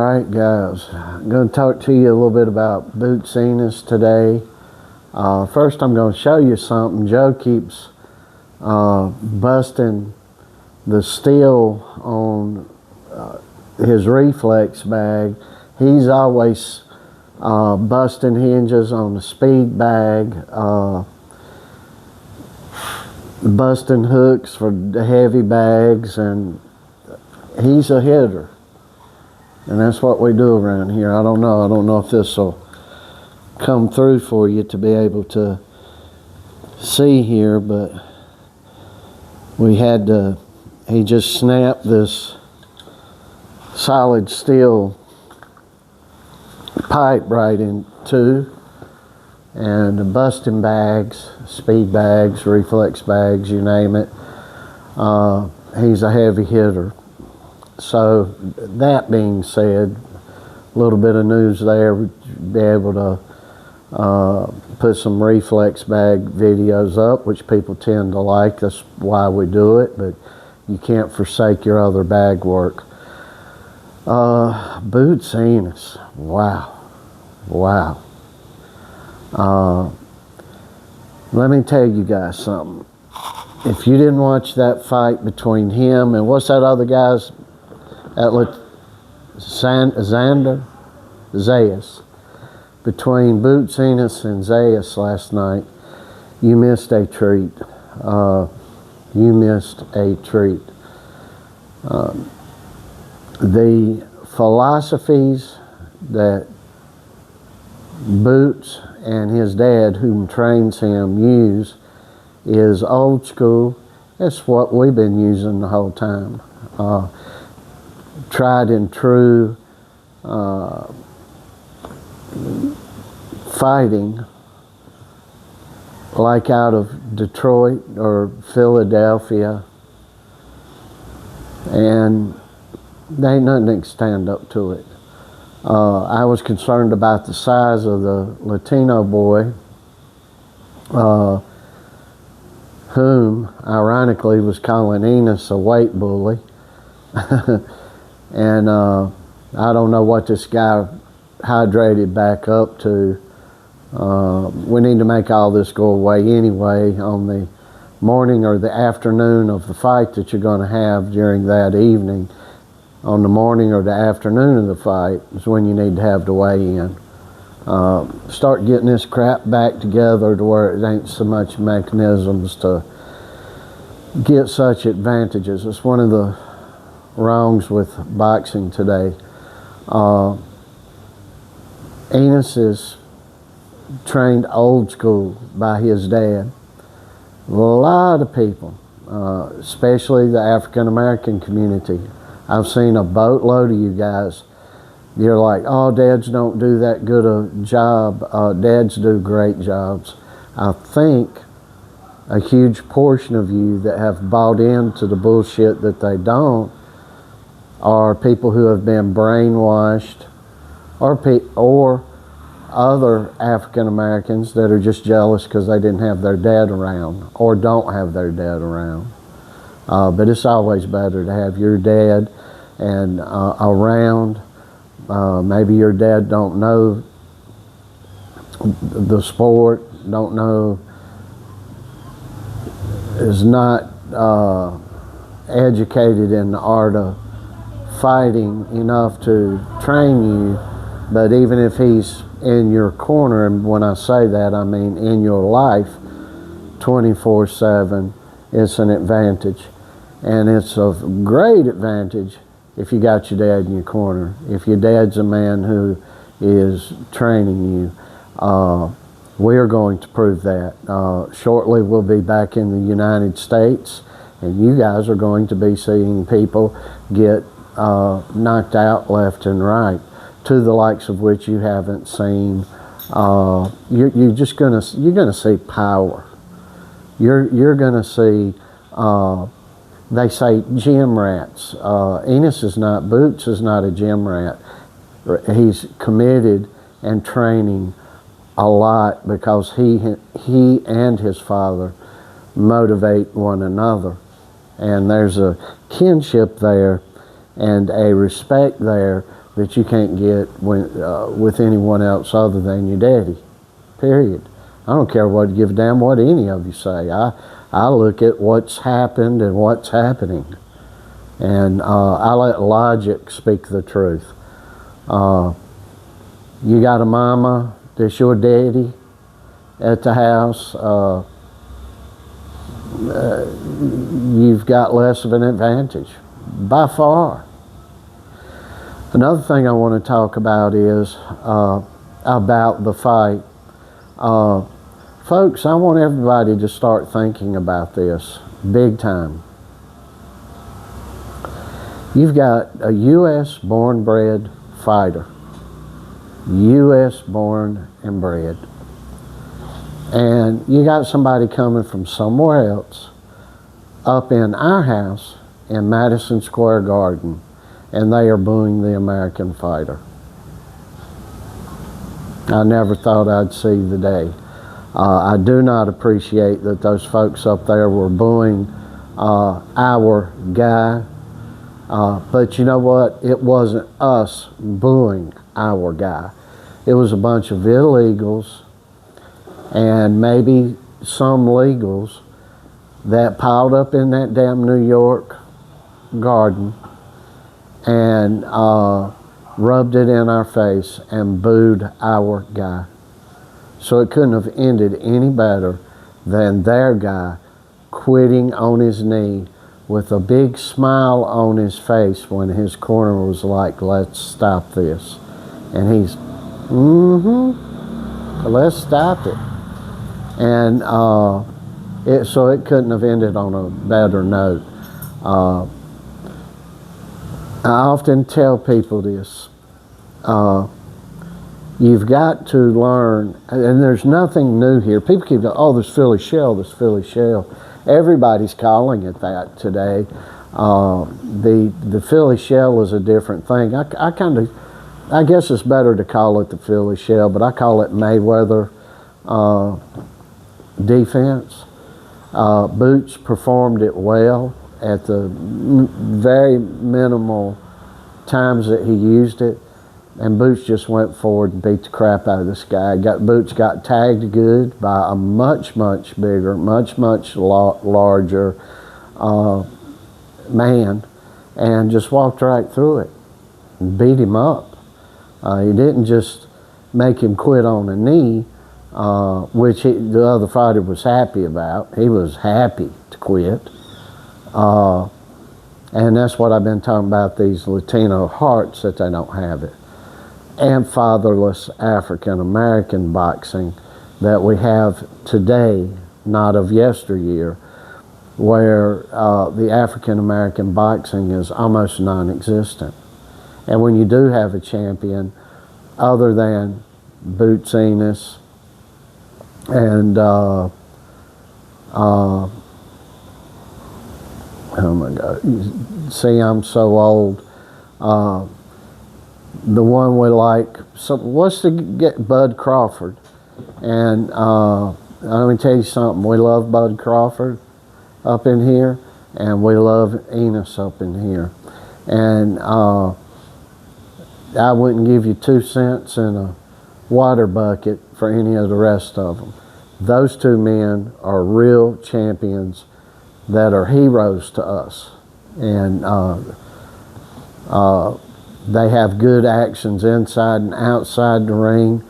Alright guys, I'm going to talk to you a little bit about Boots Ennis today. First I'm going to show you something. Joe keeps busting the steel on his reflex bag. He's always busting hinges on the speed bag, busting hooks for the heavy bags, and he's a hitter. And that's what we do around here. I don't know if this will come through for you to be able to see here, but he just snapped this solid steel pipe right in two, and busting bags, speed bags, reflex bags, you name it. He's a heavy hitter. So that being said, a little bit of news there. We'd be able to put some reflex bag videos up, which people tend to like. That's why we do it, but you can't forsake your other bag work. Boots Ennis, wow. Let me tell you guys something. If you didn't watch that fight between him and what's that other guy's Zayas, between Boots Ennis and Zayas last night, you missed a treat. You missed a treat. The philosophies that Boots and his dad, whom trains him, use is old school. It's what we've been using the whole time. Tried and true fighting, like out of Detroit or Philadelphia, and there ain't nothing that can stand up to it. I was concerned about the size of the Latino boy, whom ironically was calling Ennis a weight bully. And I don't know what this guy hydrated back up to. We need to make all this go away anyway on the morning or the afternoon of the fight that you're going to have during that evening. On the morning or the afternoon of the fight is when you need to have the weigh-in. Start getting this crap back together to where it ain't so much mechanisms to get such advantages. It's one of the wrongs with boxing today. Ennis is trained old school by his dad. A lot of people, especially the African American community. I've seen a boatload of you guys. You're like, oh, dads don't do that good a job. Dads do great jobs. I think a huge portion of you that have bought into the bullshit that they don't are people who have been brainwashed, or other African Americans that are just jealous because they didn't have their dad around or don't have their dad around. But it's always better to have your dad and around. Maybe your dad don't know the sport, don't know, is not educated in the art of fighting enough to train you, but even if he's in your corner, and when I say that I mean in your life 24/7, it's an advantage. And it's a great advantage if you got your dad in your corner, if your dad's a man who is training you. We are going to prove that. Shortly we'll be back in the United States, and you guys are going to be seeing people get knocked out left and right, to the likes of which you haven't seen. You're gonna see power. You're gonna see. They say gym rats. Ennis is not. Boots is not a gym rat. He's committed and training a lot because he and his father motivate one another, and there's a kinship there and a respect there that you can't get with anyone else other than your daddy, period. I don't care what, give a damn what any of you say. I look at what's happened and what's happening. And I let logic speak the truth. You got a mama that's your daddy at the house, you've got less of an advantage, by far. Another thing I want to talk about is about the fight. Folks, I want everybody to start thinking about this big time. You've got a U.S. born bred fighter, U.S. born and bred, and you got somebody coming from somewhere else up in our house in Madison Square Garden, and they are booing the American fighter. I never thought I'd see the day. I do not appreciate that those folks up there were booing our guy. But you know what? It wasn't us booing our guy. It was a bunch of illegals and maybe some legals that piled up in that damn New York garden and rubbed it in our face and booed our guy. So it couldn't have ended any better than their guy quitting on his knee with a big smile on his face when his corner was like, let's stop this. And he's, let's stop it. And so it couldn't have ended on a better note. I often tell people this. You've got to learn, and there's nothing new here. People keep going, oh, this Philly shell, this Philly shell. Everybody's calling it that today. The Philly shell is a different thing. I guess it's better to call it the Philly shell, but I call it Mayweather defense. Boots performed it well at the very minimal times that he used it, and Boots just went forward and beat the crap out of this guy. Boots got tagged good by a much, much bigger, much, much larger man, and just walked right through it and beat him up. He didn't just make him quit on a knee, which the other fighter was happy about. He was happy to quit. And that's what I've been talking about, these Latino hearts, that they don't have it. And fatherless African American boxing that we have today, not of yesteryear, where the African American boxing is almost non-existent. And when you do have a champion, other than Boots Ennis and oh my God, see, I'm so old. The one we like, so what's to get Bud Crawford? And let me tell you something, we love Bud Crawford up in here, and we love Ennis up in here. And I wouldn't give you 2 cents in a water bucket for any of the rest of them. Those two men are real champions that are heroes to us. And they have good actions inside and outside the ring.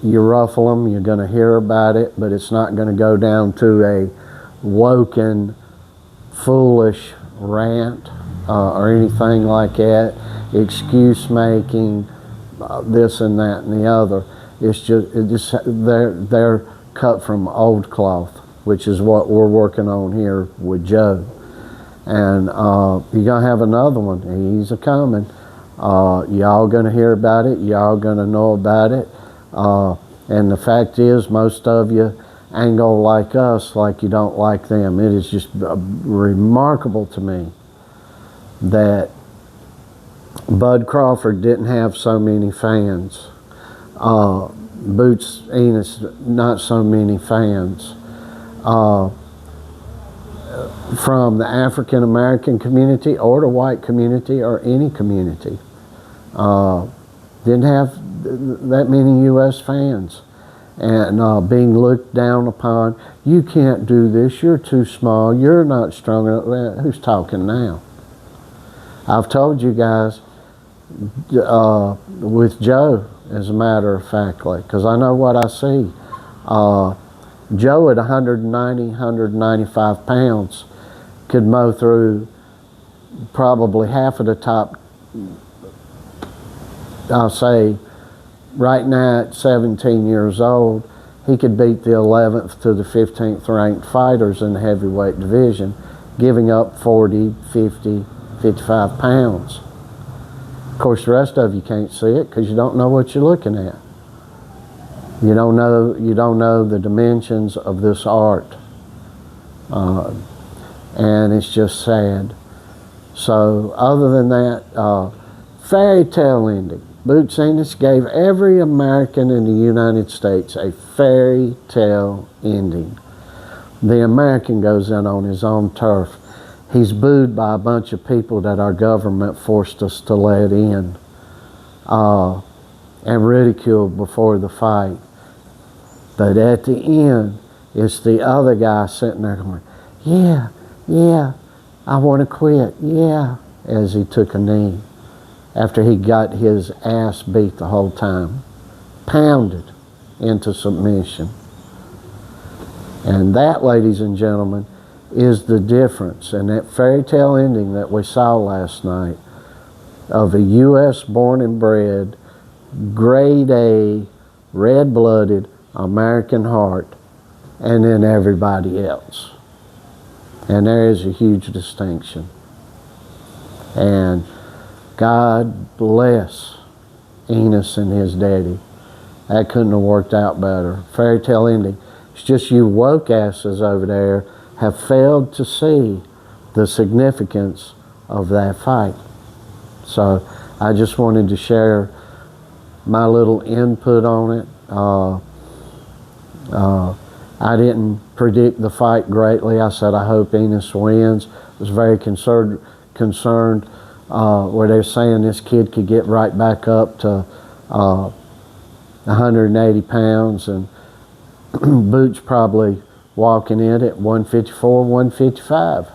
You ruffle them, you're going to hear about it, but it's not going to go down to a woken, foolish rant or anything like that. Excuse making, this and that and the other. It's just they're cut from old cloth, which is what we're working on here with Joe. And you're going to have another one. He's a-coming. Y'all going to hear about it. Y'all going to know about it. And the fact is, most of you ain't going to like us like you don't like them. It is just remarkable to me that Bud Crawford didn't have so many fans. Boots Ennis, not so many fans. From the African American community or the white community or any community. didn't have that many U.S. fans, and being looked down upon. You can't do this. You're too small. You're not strong enough. Well, who's talking now? I've told you guys with Joe, as a matter of factly, because I know what I see. Joe at 190, 195 pounds could mow through probably half of the top. I'll say right now at 17 years old, he could beat the 11th to the 15th ranked fighters in the heavyweight division, giving up 40, 50, 55 pounds. Of course, the rest of you can't see it because you don't know what you're looking at. You don't know the dimensions of this art. And it's just sad. So other than that, fairy tale ending. Boots Ennis gave every American in the United States a fairy tale ending. The American goes in on his own turf. He's booed by a bunch of people that our government forced us to let in, and ridiculed before the fight. But at the end, it's the other guy sitting there going, yeah, I want to quit, yeah, as he took a knee after he got his ass beat the whole time, pounded into submission. And that, ladies and gentlemen, is the difference in that fairy tale ending that we saw last night of a U.S. born and bred, grade A, red-blooded American heart, and then everybody else. And there is a huge distinction. And God bless Ennis and his daddy. That couldn't have worked out better. Fairy tale ending. It's just you woke asses over there have failed to see the significance of that fight. So I just wanted to share my little input on it. I didn't predict the fight greatly. I said I hope Ennis wins. I was very concerned where they're saying this kid could get right back up to 180 pounds, and Boots probably walking in at 154, 155,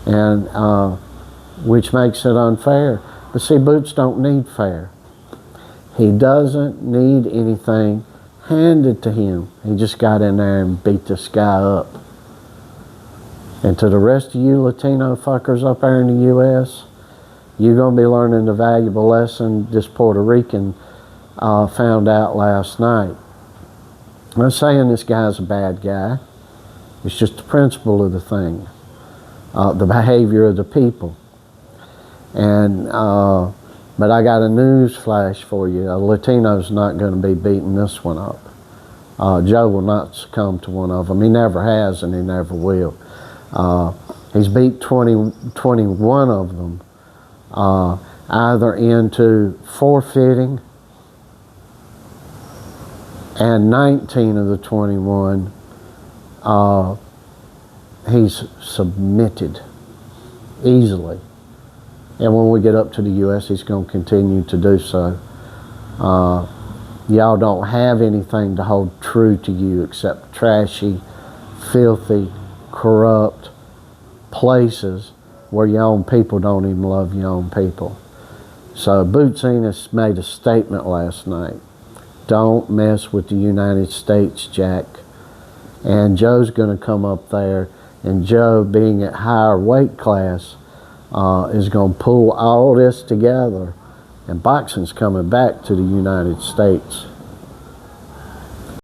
and which makes it unfair. But see, Boots don't need fair. He doesn't need anything handed to him. He just got in there and beat this guy up. And to the rest of you Latino fuckers up there in the U.S., you're going to be learning the valuable lesson this Puerto Rican found out last night. I'm not saying this guy's a bad guy. It's just the principle of the thing, the behavior of the people. And but I got a news flash for you. A Latino's not going to be beating this one up. Joe will not succumb to one of them. He never has, and he never will. He's beat 21 of them, either into forfeiting, and 19 of the 21 he's submitted easily. And when we get up to the U.S., he's going to continue to do so. Y'all don't have anything to hold true to you except trashy, filthy, corrupt places where your own people don't even love your own people. So Boots Ennis made a statement last night. Don't mess with the United States, Jack. And Joe's going to come up there, and Joe, being at higher weight class, is going to pull all this together. And boxing's coming back to the United States.